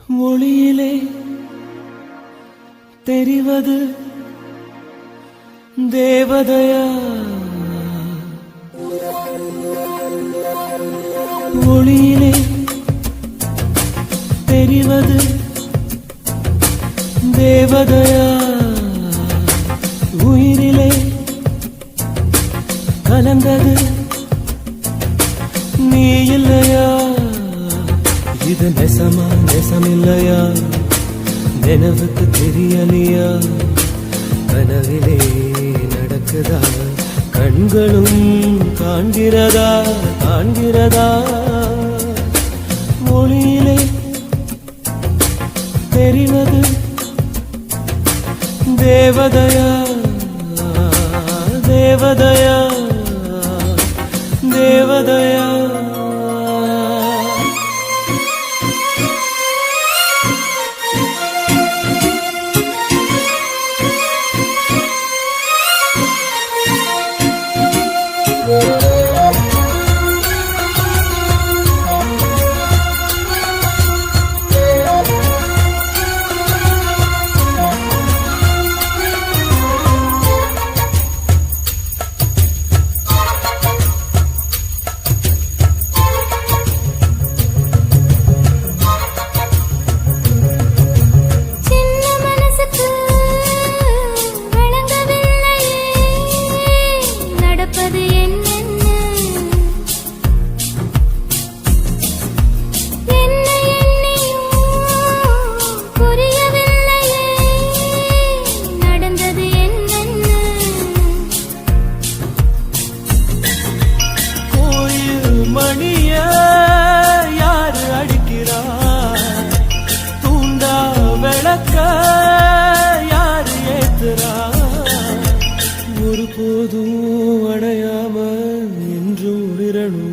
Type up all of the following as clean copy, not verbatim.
ஒளியிலே தெரிவது தேவதையா, ஒளியிலே தெரிவது தேவதையா, உயிரிலே கலந்தது நீ இல்லையா? இது நெசமா நெசமில்லையா? நினைவுக்கு தெரியலையா? கனவிலே நடக்குதா? கண்களும் காண்கிறதா காண்கிறதா? மொழியிலே தெரிவது தேவதையா, தேவதையா, தேவதையா. ஒருபோதும் அடையாம என்றும் உயிரணும்.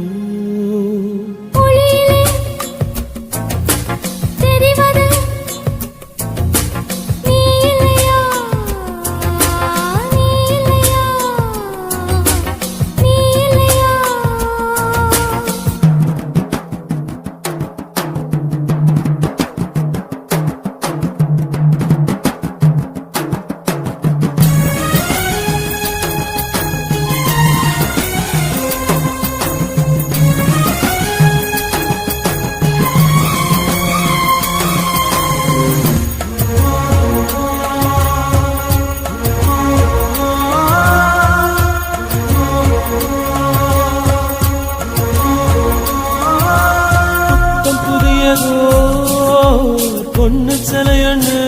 பொண்ணு சிலையண்ணு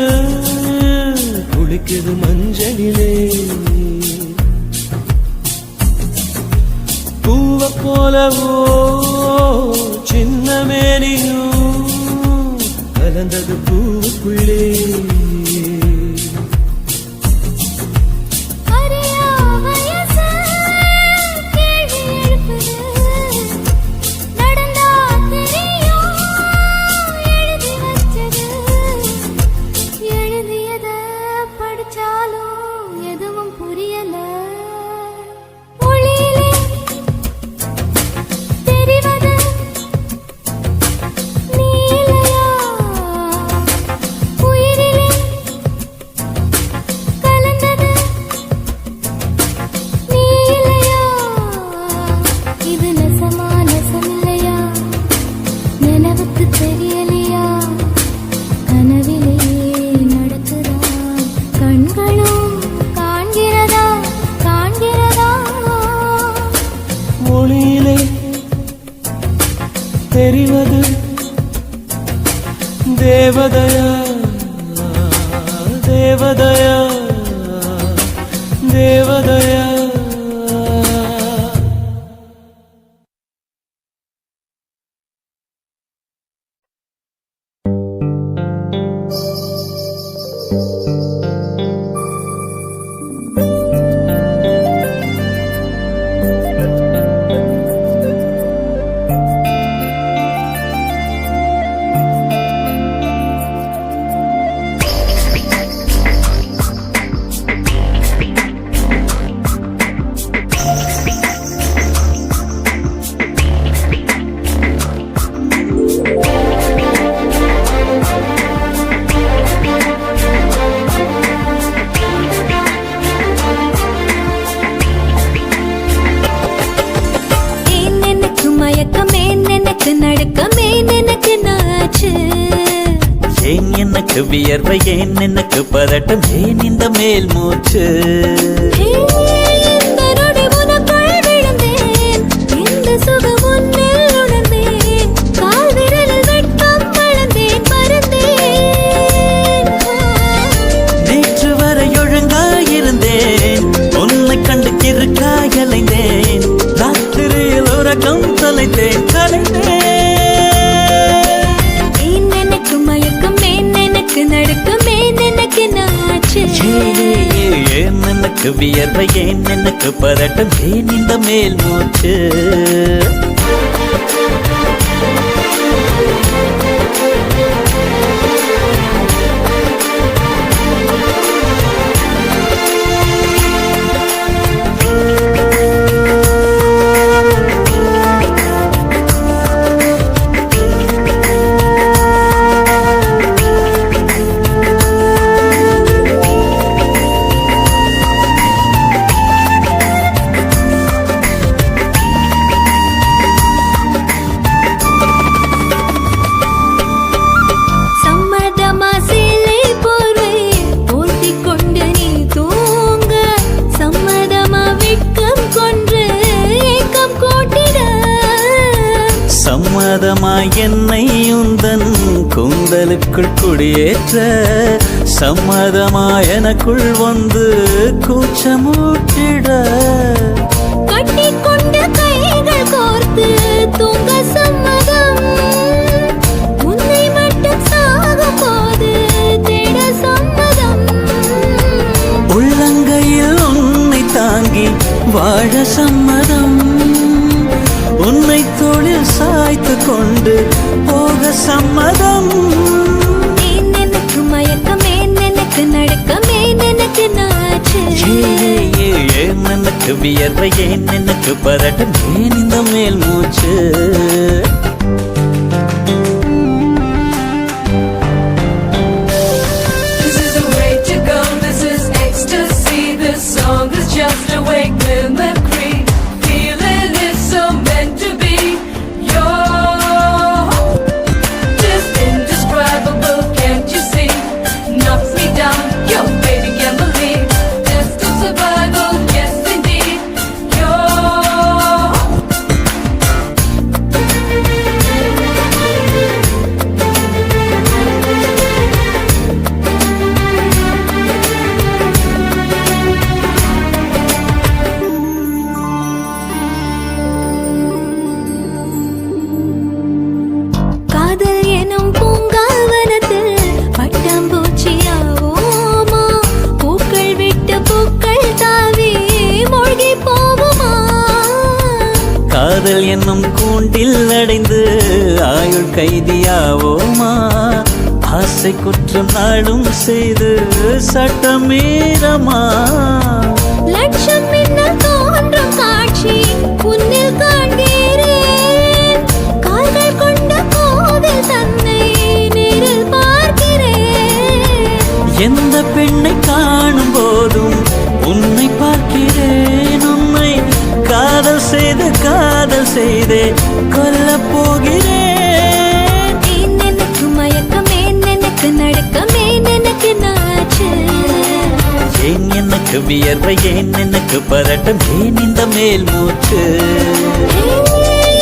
குளிக்குது மஞ்சளிலே, பூவ போலவோ சின்ன மேனியும் கலந்தது பூவுக்குள்ளே. மொழியிலே தெரிவது தேவதையா, தேவதையா, தேவதையா. எனக்கு வியர்வை ஏன் எனக்கு பதட்டம் ஏன் இந்த மேல் மூச்சு இந்த நொடி உனக்குள் விழுந்தேன் இந்த சுகம் உன்னில் உணர்ந்தேன் கால் விரலில் வெட்கம் வளர்ந்தேன் மறந்தேன் நேற்று வரை ஒழுங்காயிருந்தேன் உன்னை கண்டு கிறுக்காய் அலைந்தேன் ராத்திரியில் உறக்கம் தொலைத்தேன் கலைந்தேன் ஏன் எனக்கு வியர்வை ஏன் எனக்கு பதட்டம் ஏன் இந்த மேல் மூச்சு சம்மதமாய் என்னை உந்தன் கூந்தலுக்குள் குடியேற்ற சம்மதமாய் எனக்குள் வந்து கூச்சமூட்டிட கட்டிக்கொண்ட கைகள் கோர்த்து தூங்க சம்மதம் உன்னை மட்டும் சாகும் போது தேட சம்மதம் உள்ளங்கையில் உன்னை தாங்கி வாழ சம்மதம் உன்னை தோளில் சாய்த்து கொண்டு போக சம்மதம் ஏன் எனக்கு மயக்கம் ஏன் எனக்கு நடுக்கம் ஏன் எனக்கு நாச்சு ஏன் எனக்கு வியர்வை ஏன் எனக்கு பதட்டம் ஏன் இந்த மேல் மூச்சு This is the way to go, this is ecstasy. This song is just a wake mimicry. Feeling is so meant to be. You're just indescribable, can't you see? Knocks me down, your baby can't believe. Test of survival, yes indeed. You're காதல் எனும் பூங்காவனத்தில் பட்டாம்பூச்சியாவோமா பூக்கள் விட்டு பூக்கள் தாவி மூழ்கி போகுமா காதல் என்னும் கூண்டில் அடைந்து ஆயுள் கைதியாவோமா ஆசை குற்றம் நாளும் செய்து சட்டமீறமா லட்சம் மின்னல் தோன்றும் காட்சி உன்னில் காண்கிறேன் கால்கள் கொண்ட கோவில் தன்னை நேரில் பார்க்கிறேன் எந்த பெண்ணை காணும் போதும் உன்னை பார்க்கிறேன் உன்னை காதல் செய்தே கொல்ல போகிறேன் ஏன் எனக்கு மயக்கம் ஏன் எனக்கு நடுக்கம் ஏன் எனக்கு நாச்சு ஏன் எனக்கு வியர்வை ஏன் எனக்கு பதட்டம் ஏன் இந்த மேல் மூச்சு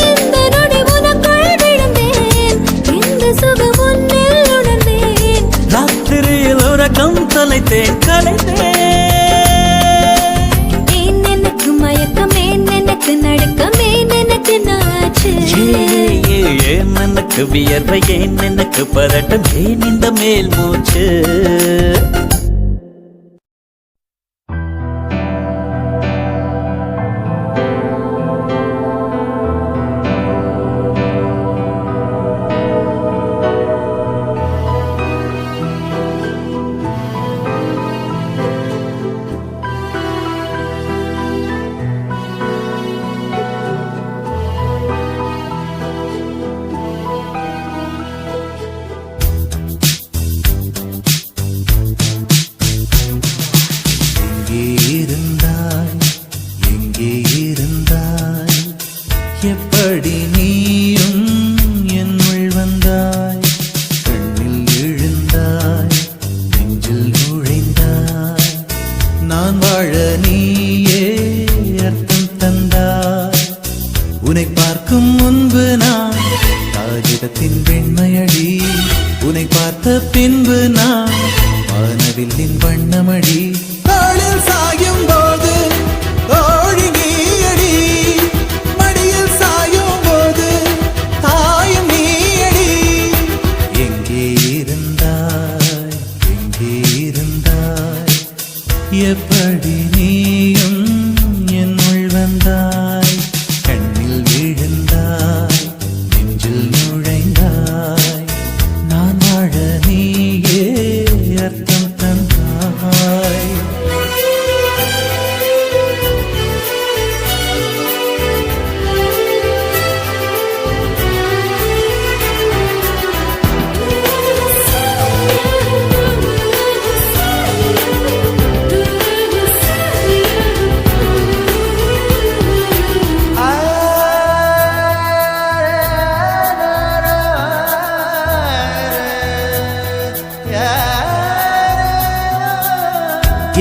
இந்த நொடி உனக்குள் விழுந்தேன் இந்த சுகம் உன்னில் உணர்ந்தேன் ராத்திரியில் உறக்கம் தொலைத்தேன் கலைந்தேன் ஏன் எனக்கு மயக்கம் ஏன் எனக்கு நடுக்கம் ஏன் எனக்கு நாச்சு ஏன் எனக்கு வியர்வை ஏன் எனக்கு பதட்டம் ஏன் இந்த மேல் மூச்சு பெண்மையடி உன்னை பார்த்த பின்பு நான் வானவில்லின் வண்ணமடி தாளில் சாயும் போது தோழி நீயடி மடியில் சாயும் போது தாயும் நீயடி எங்கே இருந்தாய் எங்கே இருந்தாய் எப்படி நீயும் என்னுள் வந்தாய் கண்ணில் விழுந்தாய் நெஞ்சில் நுழைந்தாய் நான் வாழ நீயே அர்த்தம் தந்தாய்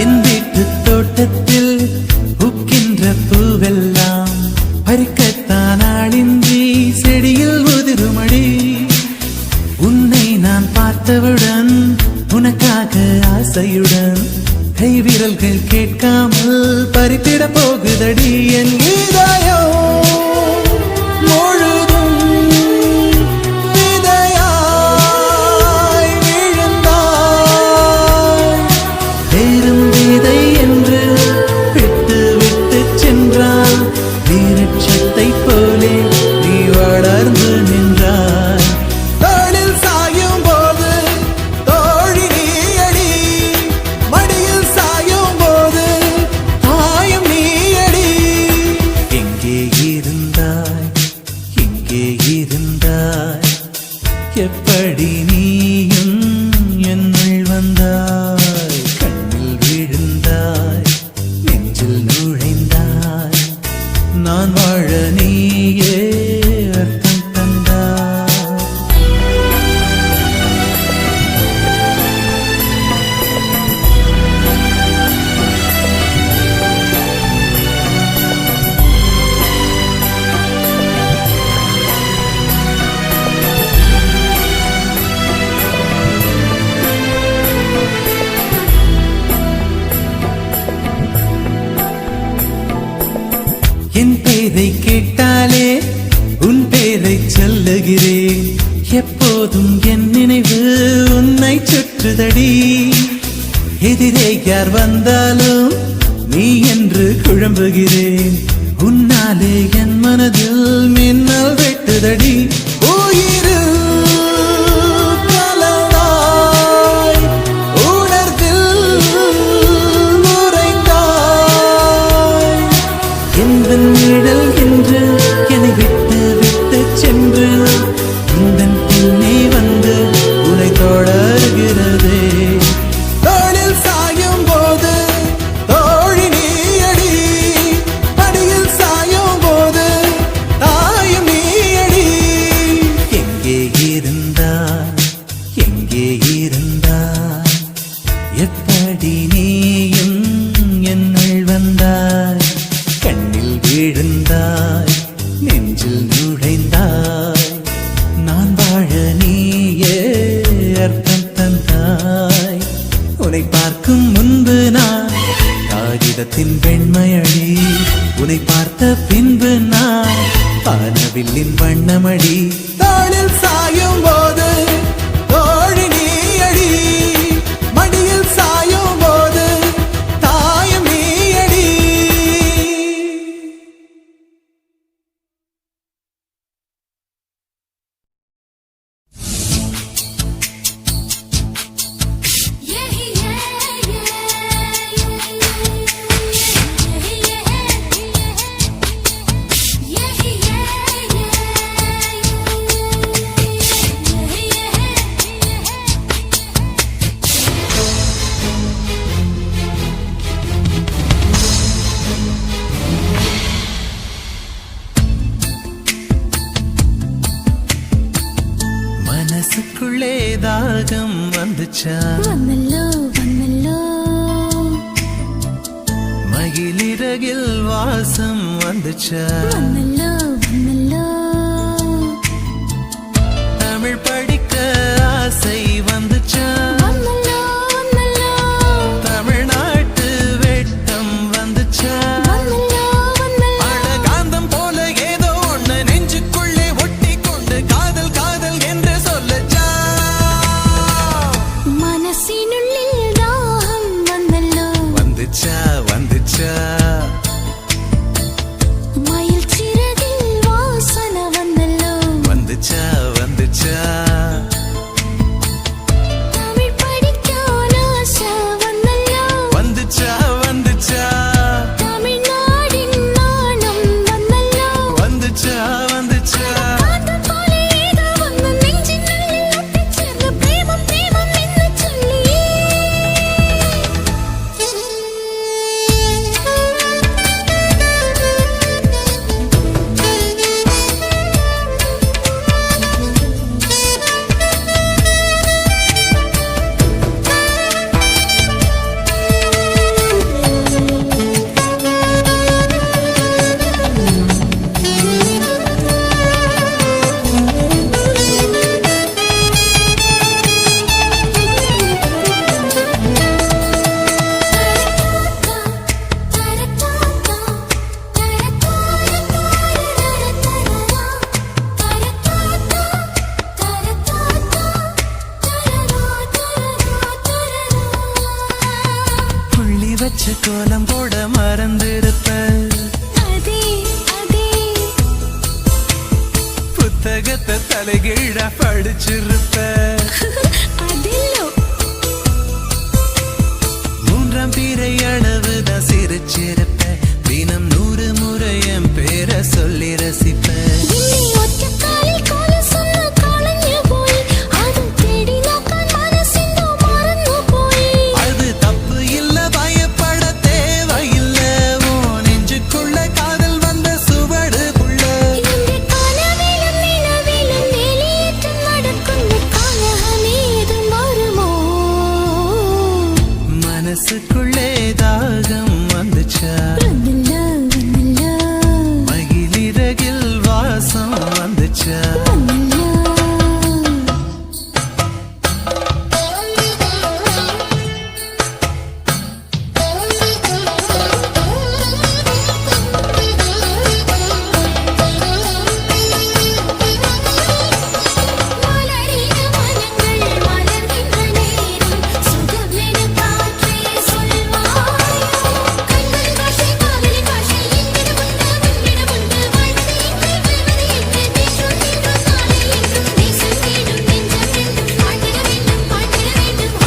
என் வீட்டு தோட்டத்தில் பூக்கின்ற பூவெல்லாம் பறிக்கத்தான் ஆளின்றி செடியில் உதிருமடி உன்னை நான் பார்த்தவுடன் உனக்காக ஆசையுடன் கைவிரல்கள் கேட்காமல் பறித்திட போகுதடி என் இதயம் முழுதும் விதையாய் விழுந்தாய் வேறும் விதை என்று விட்டு விட்டு சென்றால் வீரட்சத்தை போலே நீ வளர்ந்து நின்றாய் தாளில் சாயும் போது தோழி நீயடி மடியில் சாயும் போது தாயும் நீயடி எங்கே இருந்தாய் எங்கே இருந்தாய் எப்படி நீயும் என்னுள் வந்தாய் கண்ணில் விழுந்தாய் நெஞ்சில் நுழைந்தாய் நான் வாழ நீயே அர்த்தம் தந்தாய் என் பேரை கேட்டாலே உன் பேரை சொல்லுகிறேன் எப்போதும் என் நினைவு உன்னை சுற்றுதடி எதிரே யார் வந்தாலும் நீ என்று குழம்புகிறேன் உன்னாலே என் மனதில் மின்னல் வெட்டுதடி உயிரில் கலந்தாய் உணர்வில் உறைந்தாய் எந்தன் நிழல் என்று என்னை விட்டு விட்டு சென்று உந்தன் பின்னே வந்து உன்னை தொடர்கிறதே தோளில் சாயும் போது தோழி நீயடி அடியில் சாயும் போது தாயும் நீயடி எங்கே இருந்தாய் எங்கே இருந்தாய் எப்படி நீயும் என்னுள் வந்தாய் கண்ணில் விழுந்தாய் நெஞ்சில் நுழைந்தாய் நான் வாழ நீயே அர்த்தம் தந்தாய் உன்னை பார்க்கும் முன்பு நான் காகிதத்தின் வெண்மையடி உன்னை பார்த்த பின்பு நான் வானவில்லின் வண்ணமடி தாளில் சாயும் போது தோழி நீயடி மடியில் சாயும் போது தாயும் நீயடி மனசுக்குள்ளே தாகம் வந்துச்சா வந்தல்லோ வந்தல்லோ மகிழிறகில் வாசம் வந்துச்சா வந்தல்லோ வந்தல்லோ தமிழ் படிக்க வச்ச கோலம் போட மறந்திருப்ப அதே அதே புத்தகத்தை தலைகீழ படிச்சிருப்ப அதில்லோ மூன்றாம் பிறை அளவுதான் சிரிச்சிருப்ப தினம் 100 முறை என் பேரை சொல்லி ரசிப்ப இன்னி ஒற்ற காலில் கோல சொன்ன காலஞ்சு போய் அது தேடி நோக்கான் மனசிந்தோ மறந்து போய் அது தப்பு இல்ல பயப்பட தேவையில்ல ஓ நெஞ்சுக்குள்ள காதல் வந்த சுவடு புள்ள இந்த காலவேலும் நிலவேலும் வெளியேற்றம் நடக்கும் காலமே இது மாறுமோ மனசுக்குள்ளே தாகம் வந்துச்சா வந்தல்ல வந்தல்ல மகிழிறகில் வாசம் வந்துச்சா மலரின மனங்கள் மலர்கின்ற நேரம் சுகமென காற்றே சொல்வாயோ கண்கள் பாஷை காதலின் பாஷை என்னிடமுண்டு வாழ்வது என்று தேசம் என்றும் நாளை என்றும் தேசம் தேடும் நெஞ்சம் என்றும் வாழ்ந்திட வேண்டும்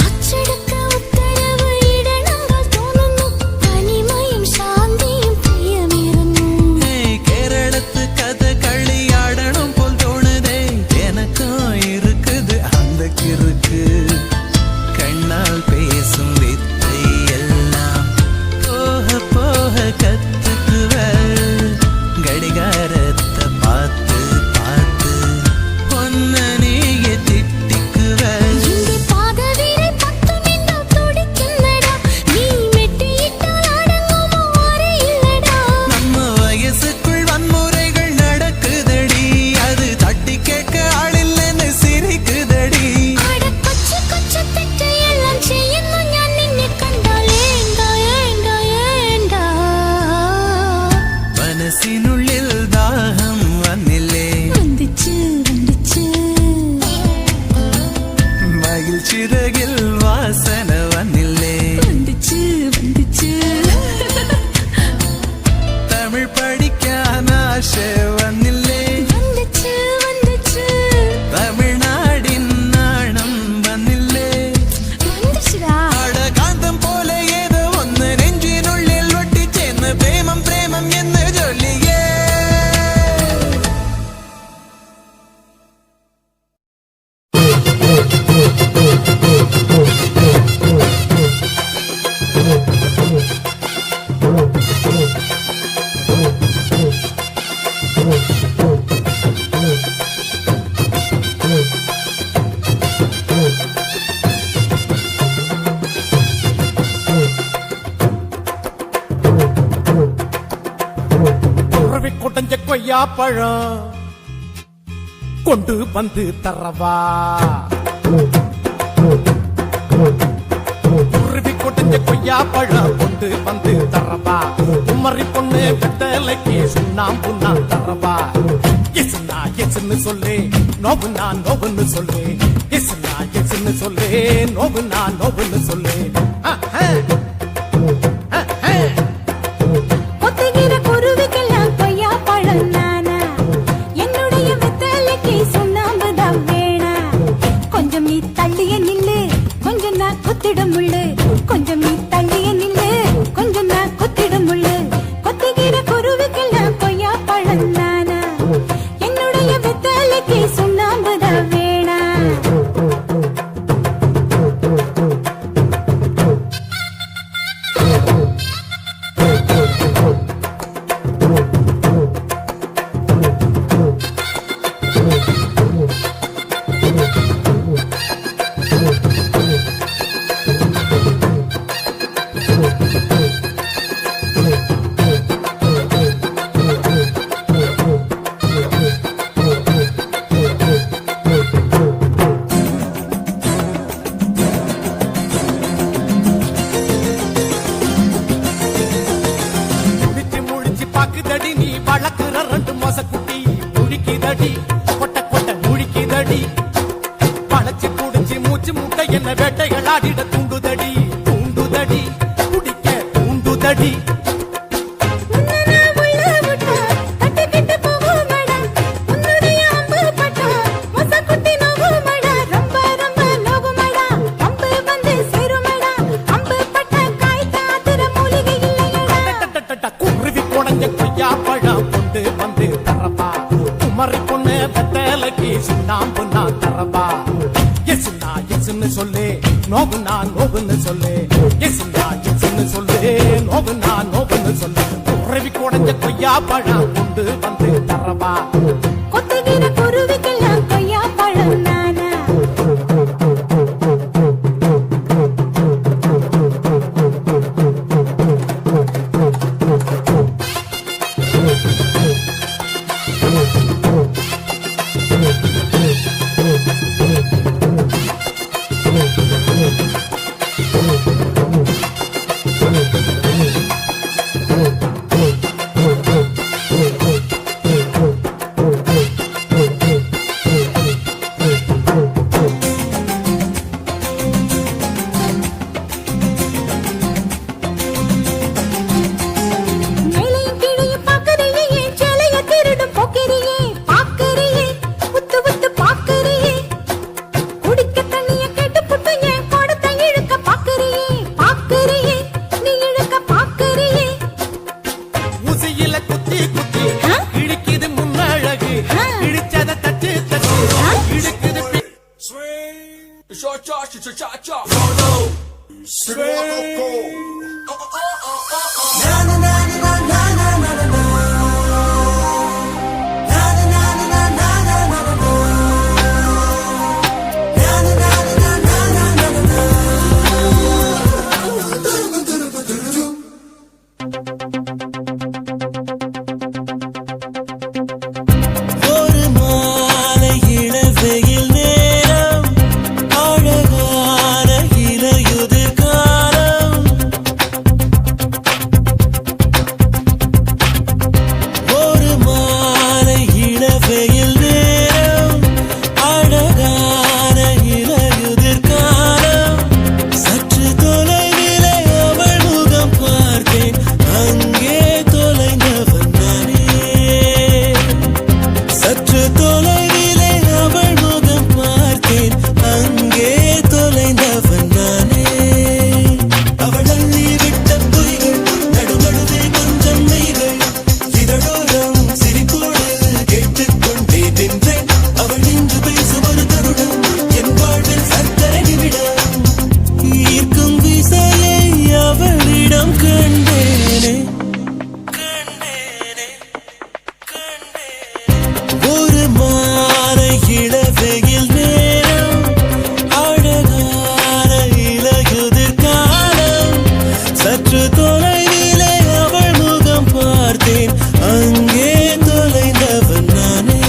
அச்சடக்க உத்தரவு இடனங்கள் தோணுന്നു தனிமையும் சாந்தியும் பிரியமிருந்தும் கேரளத்து கதை களியாடணும் போல் தோணுதே எனக்கும் இருக்குது அந்த கிறுக்கு கண்ணால் பேசும் வித்தை எல்லாம் போக போக கத்துக்குவ கடிகாரத்தை பார்த்து பார்த்து ஒன்ன நீயே திட்டிக்குவ இங்கே பாதவீரை பத்தும் இன்னும் துடிக்கின்றடா நீ மெட்டியிட்டால் அடங்குமோ வரை இல்லடா நம்ம வயசுக்குள் வன்முறைகள் நடக்குதடி அது தட்டி கேட்க ஆளில்லைன்னு சிரிக்குதடி அட கொச்சு கொச்சு തെറ്റ് എല്ലാം ചെയ്യുന്നു ഞാൻ നിന്നെ കണ്ടാൽ ഏണ്ടാ ഏണ്ടാ ഏണ്ടാ മനസ്സിനുള്ളിൽ ദാഹം വന്നില്ലേ വന്നിച്ച് വന്നിച്ച് മയിൽ ചിറകിൽ വാസന വന്നില്ലേ വന്നിച്ച് വന്നിച്ച് തമിഴ് പഠിക്കാൻ ആശ വന്നില്ലേ വന്നിച്ച് വന്നിച്ച് തമിഴ്നാടിൻ നാണം വന്നില്ലേ വന്നിച്ചടാ കാന്തം പോലെ ഏതോ ഒന്ന് നെഞ്ചിനുള്ളിൽ ഒട്ടിച്ചേർന്ന് പ്രേമം പ്രേമം എന്ന് ചൊല്ലിയേ உறவி கொட்டஞ்ச கொய்யா பழம் கொண்டு வந்து தரவா உருவி கொட்டஞ்ச கொய்யா பழம் கொண்டு வந்து தரவா குமரி பொண்ணு பித்தலைக்கு சுண்ணாம்பு நான் தரவா எசுனா எசுன்னு சொல்லு நோவுனா நோவுன்னு சொல்லு எசுனா எசுன்னு சொல்லு நோவுனா நோவுன்னு சொல்லு ஒத்துகிற குருவிக்கெல்லாம் கொய்யா பழம் நானா என்னுடைய வெத்தலைக்கு சுண்ணாம்பு தான் வேணா கொஞ்சம் நீ தள்ளிய நில்லு கொஞ்சம் நான் குத்திடும் முள்ளு கொஞ்சம் நீ தள்ளிய நில்லு கொஞ்சம் நான் குத்திடும் முள்ளு கொத்துகிற குருவிக்கெல்லாம் கொய்யா பழம் நானா என்னுடைய வெத்தலைக்கு சுண்ணாம்பு தான் வேணா வெத்தலைக்கு சுண்ணாம்பு நான் தரவா எஸ்னா எஸ்ன்னு சொல்லு நோவுனா நோவுன்னு சொல்லு எஸ்னா எஸ்ன்னு சொல்லு நோவுனா நோவுன்னு சொல்லு உறவி குடைஞ்ச கொய்யா பழம் கொண்டு வந்து தரவா கொத்துகிற குருவிக்கெல்லாம் கொய்யா பழம் நானா மேலையும் கீழையும் பார்க்கறியே, என் சேலைய திருடும் போக்கிரியே, பார்க்கறியே, உத்து உத்து பார்க்கறியே. குடிக்க தண்ணிய கேட்டுப்புட்டு என் குடத்தை இழுக்க பார்க்கறியே, பார்க்கறியே, நீ இழுக்க பார்க்கறியே. ஊசியில குத்தி குத்தி ஆ? இடிக்குது முன்னழகு ஆ. இடிச்சத தட்டு தட்டு ஆ? இடிக்குது ஒரு மாலை இளவெயில் நேரம் அழகான இலையுதிர் காலம் ஒரு மாலை இளவெயில் நேரம் அழகான இலையுதிர் காலம் சற்று தொலைவிலே அவள் முகம் பார்த்தேன் அங்கே தொலைந்தவன் நானே சற்று தொலைவிலே அவள் முகம் பார்த்தேன் அங்கே தொலைந்தவன் நானே அவள் அள்ளி விட்ட பொய்கள் நடுநடுவே கொஞ்சம் மெய்கள் இதழோரம் சிரிப்போடு கேட்டுக்கொண்டே நின்றேன் அவள் நின்று பேசும் ஒரு தருணம் என் வாழ்வில் சர்க்கரை நிமிடம் ஈர்க்கும் விசையை அவளிடம் கண்டேனே கண்டேனே ஒரு மாலை இளவெயில் நேரம் அழகான இலையுதிர் காலம் சற்று தொலைவிலே அவள் முகம் பார்த்தேன் அங்கே தொலைந்தவன் நானே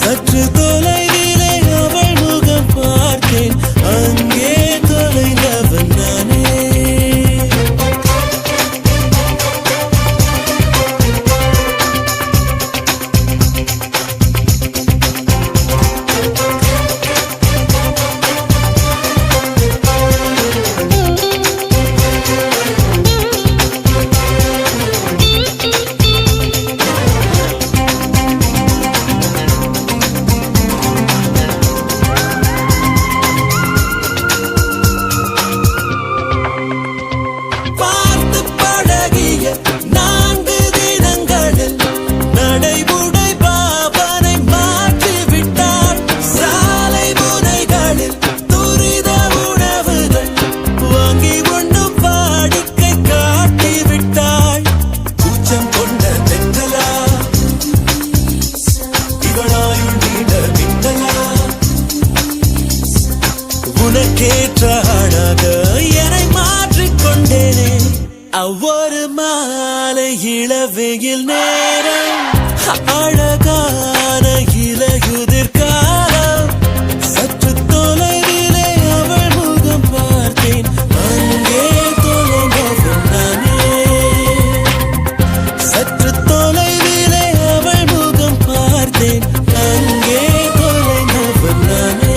சற்று தொலைவிலே அவள் முகம் பார்த்தேன் அங்கே தொலைந்தவன் நானே பார்த்து பழகிய 4 தினங்களில் நடைமுறை பாவனை மாற்றிவிட்டார் சாலை முனைகளில் துரித உணவுகள் வாங்கி உண்ணும் வாடிக்கை காட்டிவிட்டாள் கூச்சம் கொண்ட தென்றலா இவளாயுள் நீண்ட மின்னலா உனக்கேற்ற ஆளாக என்னை மாற்றிக்கொண்டேனே ஒவ்வொரு மாலை இளவெயில் நேரம் அழகான இலையுதிர் காலம் சற்று தொலைவிலே அவள் முகம் பார்த்தேன் அங்கே தொலைந்தவன் நானே சற்று தொலைவிலே அவள் முகம் பார்த்தேன் அங்கே தொலைந்தவன் நானே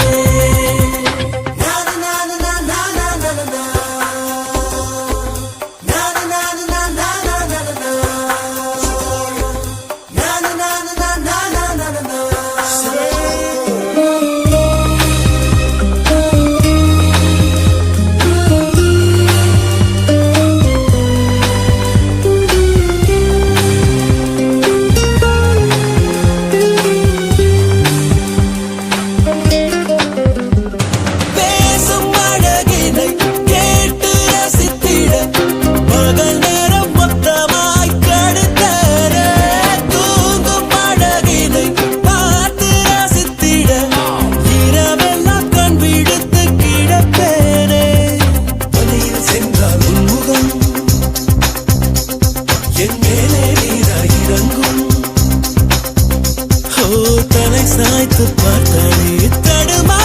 தலை சாய்த்து பார்த்தாலே தடுமா